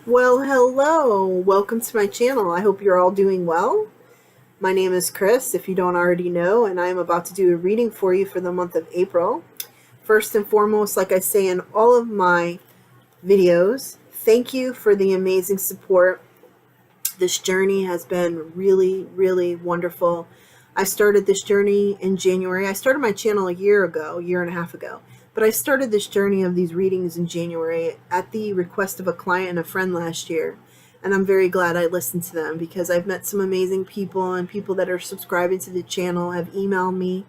Well, hello. Welcome to my channel. I hope you're all doing well. My name is Chris, if you don't already know, and I am about to do a reading for you for the month of April. First and foremost, like I say in all of my videos, thank you for the amazing support. This journey has been really, really wonderful. I started this journey in January. I started my channel a year and a half ago. But I started this journey of these readings in January at the request of a client and a friend last year. And I'm very glad I listened to them because I've met some amazing people, and people that are subscribing to the channel have emailed me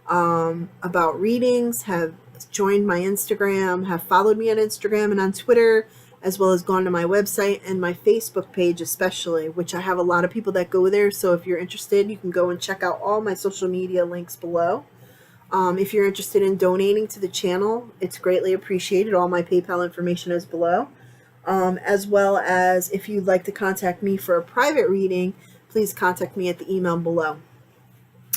about readings, have joined my Instagram, have followed me on Instagram and on Twitter, as well as gone to my website and my Facebook page especially, which I have a lot of people that go there. So if you're interested, you can go and check out all my social media links below. If you're interested in donating to the channel, it's greatly appreciated. All my PayPal information is below. As well as if you'd like to contact me for a private reading, please contact me at the email below.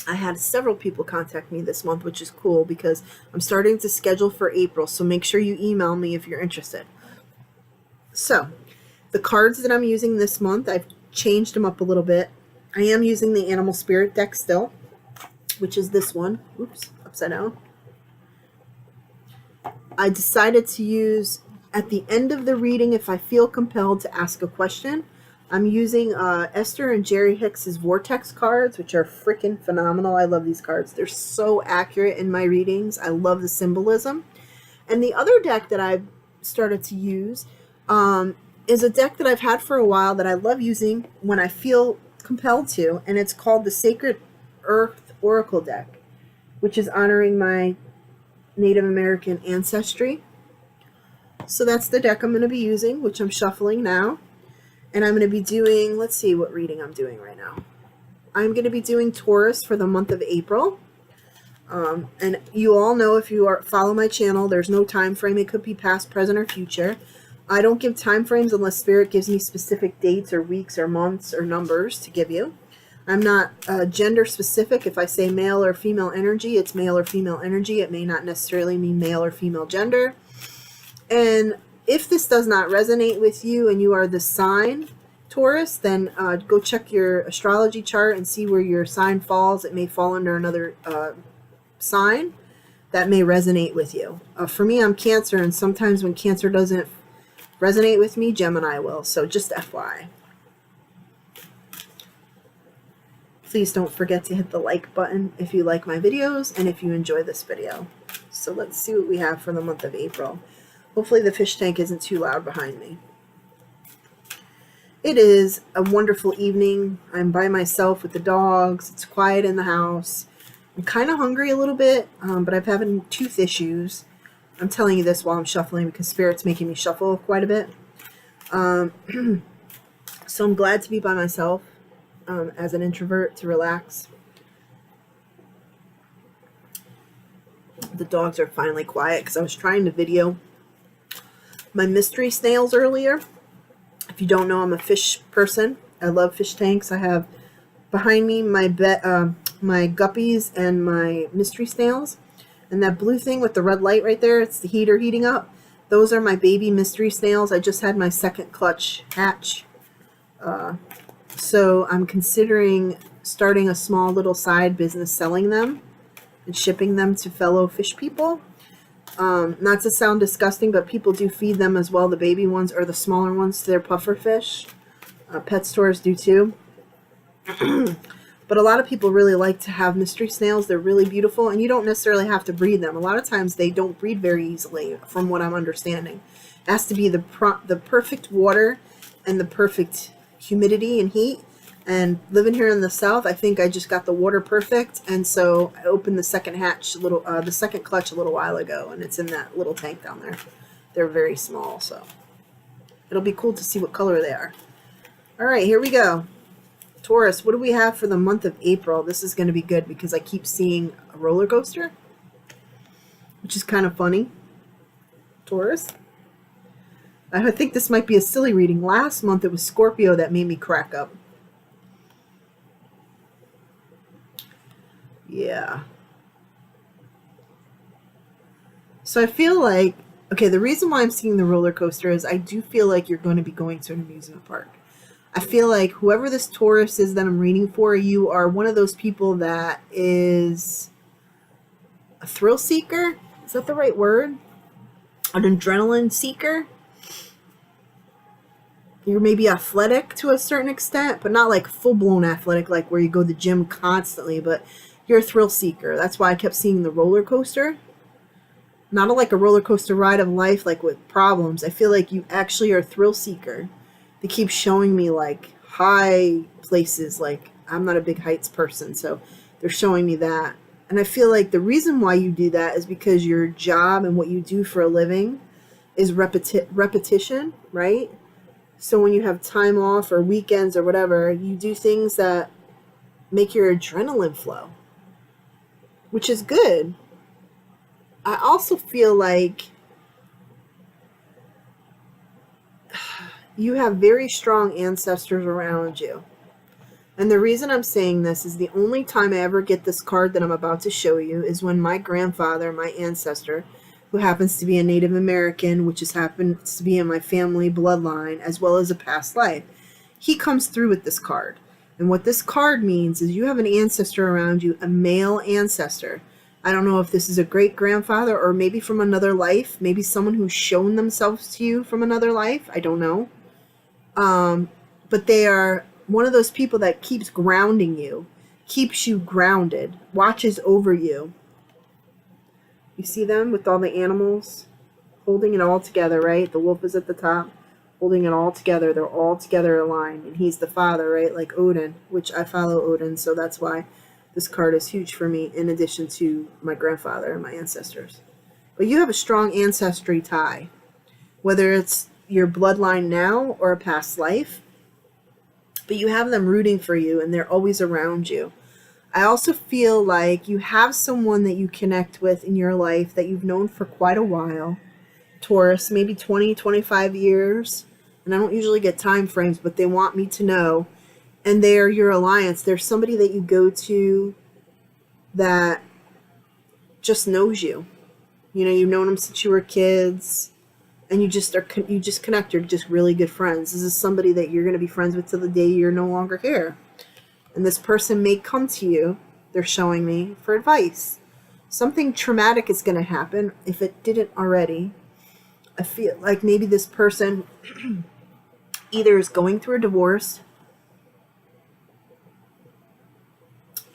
I had several people contact me this month, which is cool because I'm starting to schedule for April. So make sure you email me if you're interested. So the cards that I'm using this month, I've changed them up a little bit. I am using the Animal Spirit deck still, which is this one. Oops, upside down. I decided to use at the end of the reading, if I feel compelled to ask a question, I'm using Esther and Jerry Hicks's Vortex cards, which are freaking phenomenal. I love these cards. They're so accurate in my readings. I love the symbolism. And the other deck that I've started to use is a deck that I've had for a while that I love using when I feel compelled to, and it's called the Sacred Earth Oracle deck, which is honoring my Native American ancestry. So that's the deck I'm going to be using, which I'm shuffling now. And I'm going to be doing, let's see what reading I'm doing right now. I'm going to be doing Taurus for the month of April. And you all know, if you follow my channel, there's no time frame. It could be past, present, or future. I don't give time frames unless Spirit gives me specific dates or weeks or months or numbers to give you. I'm not gender specific. If I say male or female energy, it's male or female energy. It may not necessarily mean male or female gender. And if this does not resonate with you and you are the sign Taurus, then go check your astrology chart and see where your sign falls. It may fall under another sign that may resonate with you. For me, I'm Cancer, and sometimes when Cancer doesn't resonate with me, Gemini will. So just FYI. Please don't forget to hit the like button if you like my videos and if you enjoy this video. So let's see what we have for the month of April. Hopefully the fish tank isn't too loud behind me. It is a wonderful evening. I'm by myself with the dogs. It's quiet in the house. I'm kind of hungry a little bit, but I'm having tooth issues. I'm telling you this while I'm shuffling because Spirit's making me shuffle quite a bit. So I'm glad to be by myself as an introvert, to relax. The dogs are finally quiet because I was trying to video my mystery snails earlier. If you don't know, I'm a fish person. I love fish tanks. I have behind me my guppies and my mystery snails. And that blue thing with the red light right there, it's the heater heating up. Those are my baby mystery snails. I just had my second clutch hatch. So I'm considering starting a small little side business selling them and shipping them to fellow fish people. Not to sound disgusting, but people do feed them as well, the baby ones or the smaller ones, to their puffer fish. Pet stores do too. But a lot of people really like to have mystery snails. They're really beautiful, and you don't necessarily have to breed them. A lot of times they don't breed very easily, from what I'm understanding. It has to be the perfect water and the perfect humidity and heat. And living here in the South, I think I just got the water perfect, and so I opened the second hatch the second clutch a little while ago, and it's in that little tank down there. They're very small, so it'll be cool to see what color they are. All right, here we go. Taurus, what do we have for the month of April? This is going to be good because I keep seeing a roller coaster, which is kind of funny. Taurus. I think this might be a silly reading. Last month it was Scorpio that made me crack up. Yeah. So I feel like Okay, the reason why I'm seeing the roller coaster is I do feel like you're going to be going to an amusement park. I feel like whoever this Taurus is that I'm reading for, you are one of those people that is a thrill seeker. Is that the right word? An adrenaline seeker. You're maybe athletic to a certain extent, but not like full-blown athletic, like where you go to the gym constantly, but you're a thrill seeker. That's why I kept seeing the roller coaster. Not like a roller coaster ride of life, like with problems. I feel like you actually are a thrill seeker. They keep showing me like high places. Like I'm not a big heights person, so they're showing me that. And I feel like the reason why you do that is because your job and what you do for a living is repetition, right? So when you have time off or weekends or whatever, you do things that make your adrenaline flow, which is good. I also feel like you have very strong ancestors around you. And the reason I'm saying this is the only time I ever get this card that I'm about to show you is when my grandfather, my ancestor, who happens to be a Native American, which happens to be in my family bloodline, as well as a past life, he comes through with this card. And what this card means is you have an ancestor around you, a male ancestor. I don't know if this is a great-grandfather or maybe from another life, maybe someone who's shown themselves to you from another life. I don't know. But they are one of those people that keeps grounding you, keeps you grounded, watches over you. You see them with all the animals holding it all together, right? The wolf is at the top, holding it all together. They're all together aligned, and he's the father, right? Like Odin, which I follow Odin, so that's why this card is huge for me, in addition to my grandfather and my ancestors. But you have a strong ancestry tie, whether it's your bloodline now or a past life, but you have them rooting for you, and they're always around you. I also feel like you have someone that you connect with in your life that you've known for quite a while. Taurus, maybe 20, 25 years. And I don't usually get time frames, but they want me to know. And they're your alliance. There's somebody that you go to that just knows you. You know, you've known them since you were kids. And you just connect. You're just really good friends. This is somebody that you're going to be friends with till the day you're no longer here. And this person may come to you, they're showing me, for advice. Something traumatic is going to happen if it didn't already. I feel like maybe this person either is going through a divorce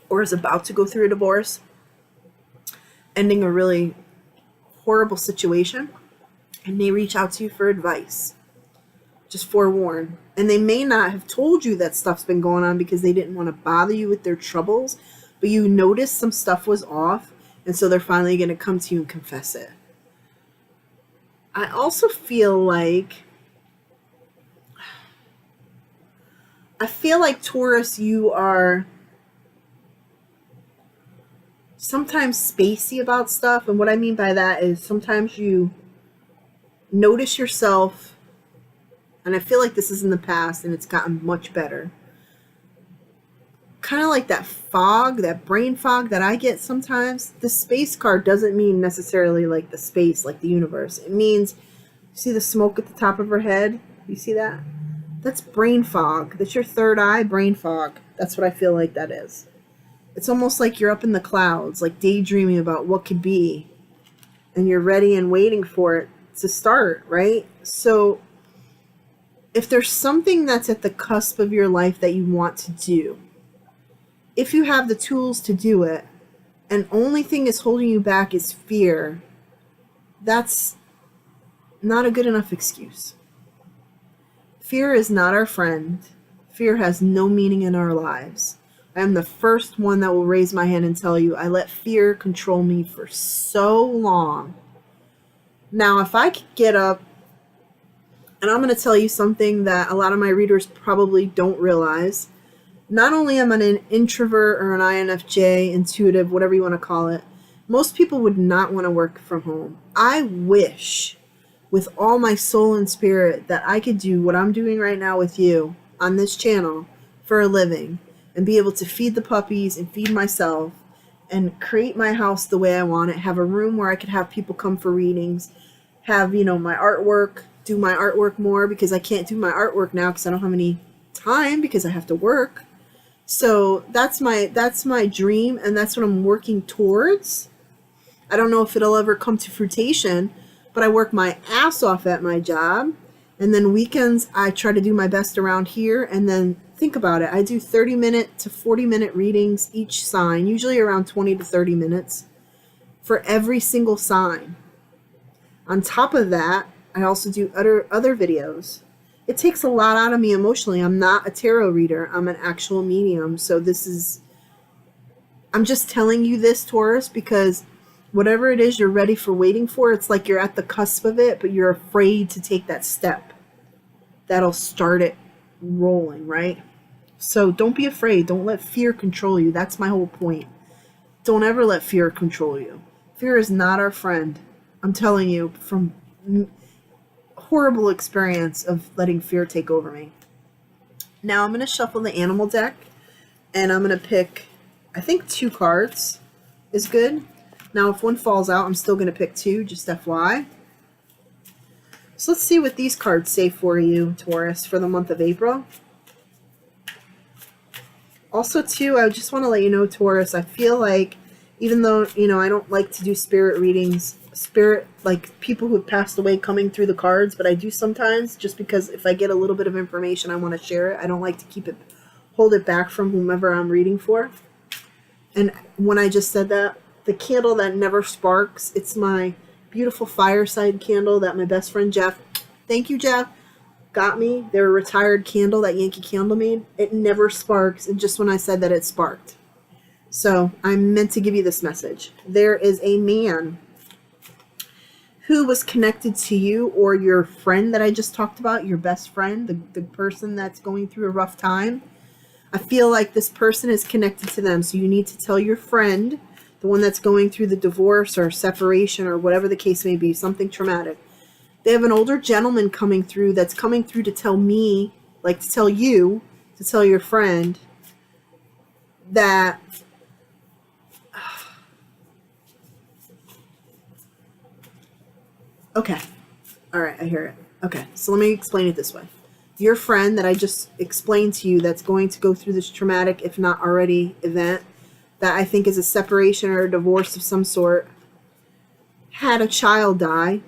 or is about to go through a divorce, ending a really horrible situation, and they reach out to you for advice. Just forewarn. And they may not have told you that stuff's been going on because they didn't want to bother you with their troubles, but you noticed some stuff was off, and so they're finally going to come to you and confess it. I also feel like Taurus, you are sometimes spacey about stuff, and what I mean by that is sometimes you notice yourself. And I feel like this is in the past, and it's gotten much better. Kind of like that fog, that brain fog that I get sometimes. The space card doesn't mean necessarily like the space, like the universe. It means, see the smoke at the top of her head? You see that? That's brain fog. That's your third eye, brain fog. That's what I feel like that is. It's almost like you're up in the clouds, like daydreaming about what could be. And you're ready and waiting for it to start, right? So if there's something that's at the cusp of your life that you want to do, if you have the tools to do it, and only thing is holding you back is fear, that's not a good enough excuse. Fear is not our friend. Fear has no meaning in our lives. I am the first one that will raise my hand and tell you I let fear control me for so long. Now, if I could get up, and I'm going to tell you something that a lot of my readers probably don't realize. Not only am I an introvert or an INFJ, intuitive, whatever you want to call it, most people would not want to work from home. I wish with all my soul and spirit that I could do what I'm doing right now with you on this channel for a living and be able to feed the puppies and feed myself and create my house the way I want it, have a room where I could have people come for readings, have, my artwork, do my artwork more, because I can't do my artwork now because I don't have any time because I have to work. So that's my dream, and that's what I'm working towards. I don't know if it'll ever come to fruition, but I work my ass off at my job, and then weekends I try to do my best around here. And then think about it, I do 30-minute to 40-minute readings each sign, usually around 20 to 30 minutes for every single sign. On top of that, I also do other videos. It takes a lot out of me emotionally. I'm not a tarot reader. I'm an actual medium. So I'm just telling you this, Taurus, because whatever it is you're ready for, waiting for, it's like you're at the cusp of it, but you're afraid to take that step that'll start it rolling, right? So don't be afraid. Don't let fear control you. That's my whole point. Don't ever let fear control you. Fear is not our friend. I'm telling you from horrible experience of letting fear take over me. Now I'm going to shuffle the animal deck, and I'm going to pick, I think 2 cards is good. Now if one falls out, I'm still going to pick 2, just FYI. So let's see what these cards say for you, Taurus, for the month of April. Also, too, I just want to let you know, Taurus, I feel like, even though, I don't like to do spirit readings, like people who have passed away coming through the cards, but I do sometimes, just because if I get a little bit of information, I want to share it. I don't like to hold it back from whomever I'm reading for. And when I just said that, the candle that never sparks, it's my beautiful fireside candle that my best friend Jeff, thank you Jeff, got me. They're a retired candle that Yankee Candle made. It never sparks, and just when I said that, it sparked. So I'm meant to give you this message. There is a man who was connected to you, or your friend that I just talked about, your best friend, the person that's going through a rough time. I feel like this person is connected to them. So you need to tell your friend, the one that's going through the divorce or separation or whatever the case may be, something traumatic. They have an older gentleman coming through that's coming through to tell me, like to tell you, to tell your friend that okay. All right, I hear it. Okay, so let me explain it this way. Your friend that I just explained to you that's going to go through this traumatic, if not already, event that I think is a separation or a divorce of some sort, had a child die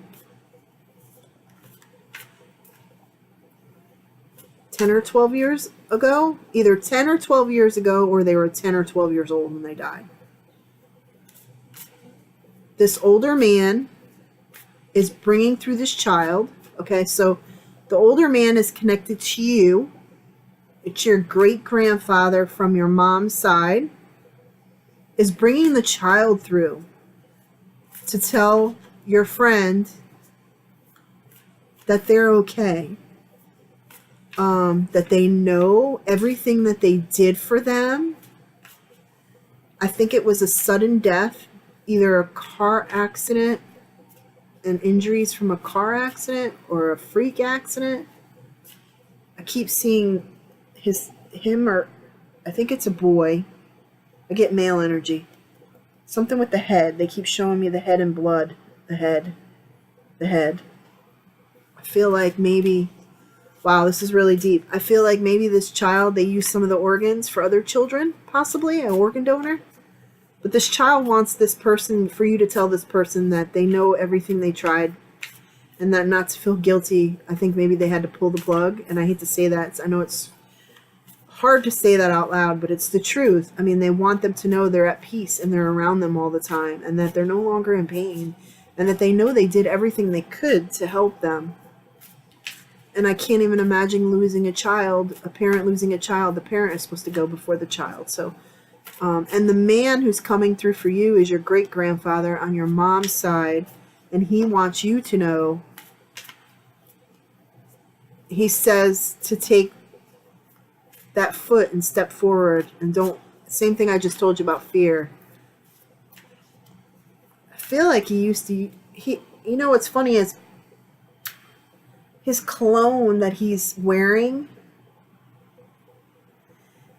10 or 12 years ago. Either 10 or 12 years ago, or they were 10 or 12 years old when they died. This older man is bringing through this child. Okay, so the older man is connected to you. It's your great-grandfather from your mom's side, is bringing the child through to tell your friend that they're okay, that they know everything that they did for them. I think it was a sudden death, either a car accident and injuries from a car accident or a freak accident. I keep seeing him, or I think it's a boy. I get male energy. Something with the head. They keep showing me the head and blood. The head. I feel like maybe, wow, this is really deep. I feel like maybe this child, they use some of the organs for other children, possibly an organ donor. But this child wants this person, for you to tell this person that they know everything they tried, and that not to feel guilty. I think maybe they had to pull the plug, and I hate to say that. I know it's hard to say that out loud, but it's the truth. I mean, they want them to know they're at peace and they're around them all the time, and that they're no longer in pain, and that they know they did everything they could to help them. And I can't even imagine losing a child, a parent losing a child. The parent is supposed to go before the child. So, and the man who's coming through for you is your great-grandfather on your mom's side, and he wants you to know. He says to take that foot and step forward, and don't, same thing I just told you about fear. I feel like he used to, you know what's funny is his cologne that he's wearing,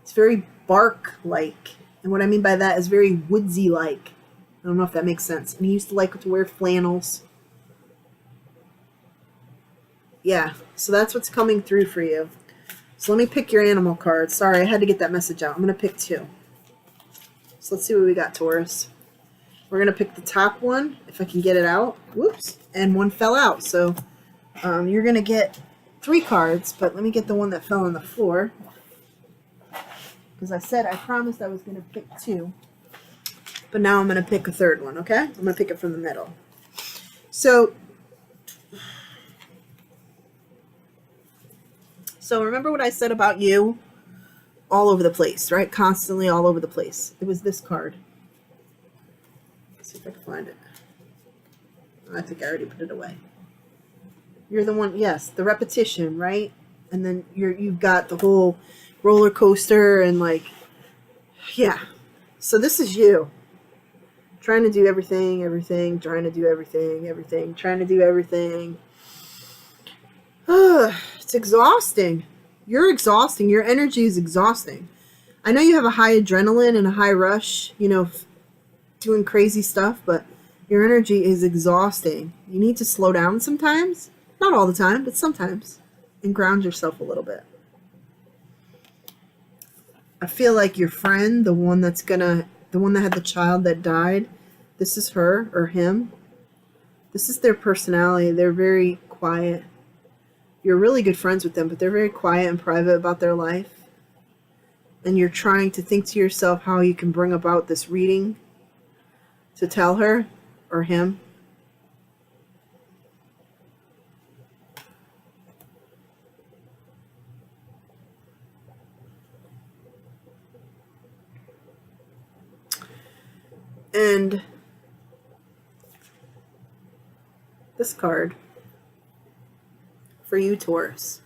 it's very bark-like. And what I mean by that is very woodsy-like. I don't know if that makes sense. And he used to like to wear flannels. Yeah, so that's what's coming through for you. So let me pick your animal card. Sorry, I had to get that message out. I'm going to pick 2. So let's see what we got, Taurus. We're going to pick the top one, if I can get it out. Whoops. And one fell out. So you're going to get 3 cards, but let me get the one that fell on the floor. Because I promised I was going to pick 2. But now I'm going to pick a 3rd one, okay? I'm going to pick it from the middle. So remember what I said about you? All over the place, right? Constantly all over the place. It was this card. Let's see if I can find it. I think I already put it away. You're the one, yes, the repetition, right? And then you've got the whole roller coaster and like, yeah. So this is you. Trying to do everything, trying to do everything, trying to do everything. It's exhausting. You're exhausting. Your energy is exhausting. I know you have a high adrenaline and a high rush, doing crazy stuff, but your energy is exhausting. You need to slow down sometimes. Not all the time, but sometimes. And ground yourself a little bit. I feel like your friend, the one that had the child that died, this is her or him. This is their personality. They're very quiet. You're really good friends with them, but they're very quiet and private about their life. And you're trying to think to yourself how you can bring about this reading to tell her or him. And this card for you, Taurus.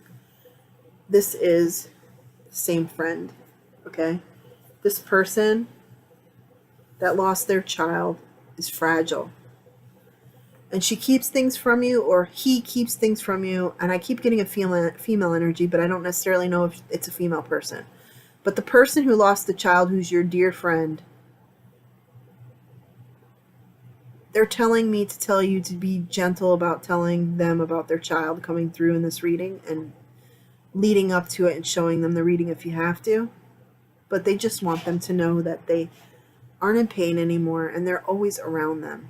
This is the same friend, okay? This person that lost their child is fragile. And she keeps things from you, or he keeps things from you. And I keep getting a female energy, but I don't necessarily know if it's a female person. But the person who lost the child, who's your dear friend, they're telling me to tell you to be gentle about telling them about their child coming through in this reading and leading up to it and showing them the reading if you have to. But they just want them to know that they aren't in pain anymore and they're always around them.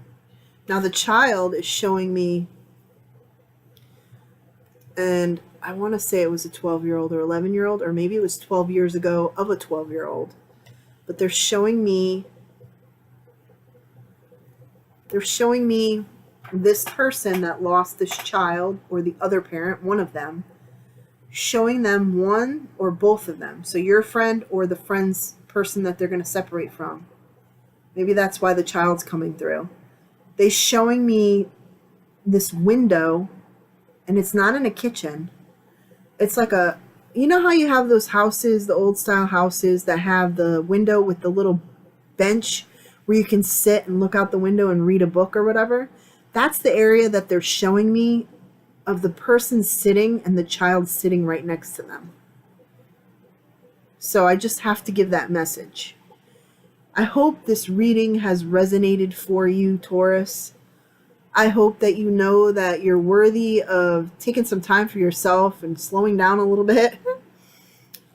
Now the child is showing me, and I want to say it was a 12-year-old or 11-year-old, or maybe it was 12 years ago of a 12-year-old. But they're showing me this person that lost this child, or the other parent, one of them, showing them one or both of them. So your friend or the friend's person that they're going to separate from. Maybe that's why the child's coming through. They're showing me this window, and it's not in a kitchen. It's like you know how you have those houses, the old style houses that have the window with the little bench where you can sit and look out the window and read a book or whatever? That's the area that they're showing me of the person sitting and the child sitting right next to them. So I just have to give that message. I hope this reading has resonated for you, Taurus. I hope that you know that you're worthy of taking some time for yourself and slowing down a little bit.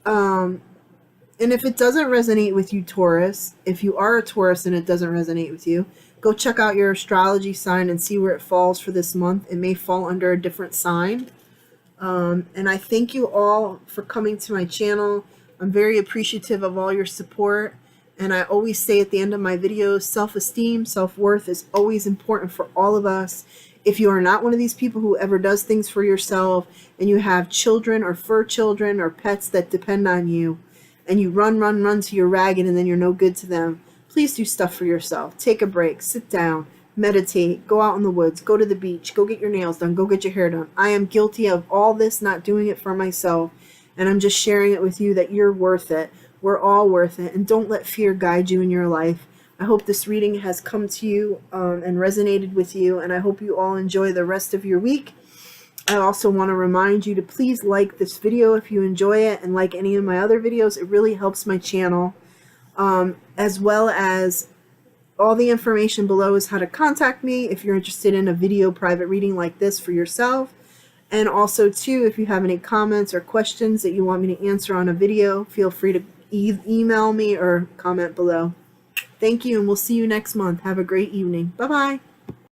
And if it doesn't resonate with you, Taurus, if you are a Taurus and it doesn't resonate with you, go check out your astrology sign and see where it falls for this month. It may fall under a different sign. And I thank you all for coming to my channel. I'm very appreciative of all your support. And I always say at the end of my videos, self-esteem, self-worth is always important for all of us. If you are not one of these people who ever does things for yourself, and you have children or fur children or pets that depend on you, and you run till you're ragged and then you're no good to them, please do stuff for yourself. Take a break, sit down, meditate, go out in the woods, go to the beach, go get your nails done, go get your hair done. I am guilty of all this, not doing it for myself, and I'm just sharing it with you that you're worth it. We're all worth it, and don't let fear guide you in your life. I hope this reading has come to you and resonated with you, and I hope you all enjoy the rest of your week. I also want to remind you to please like this video if you enjoy it, and like any of my other videos. It really helps my channel, as well as all the information below is how to contact me if you're interested in a video private reading like this for yourself. And also, too, if you have any comments or questions that you want me to answer on a video, feel free to email me or comment below. Thank you, and we'll see you next month. Have a great evening. Bye-bye.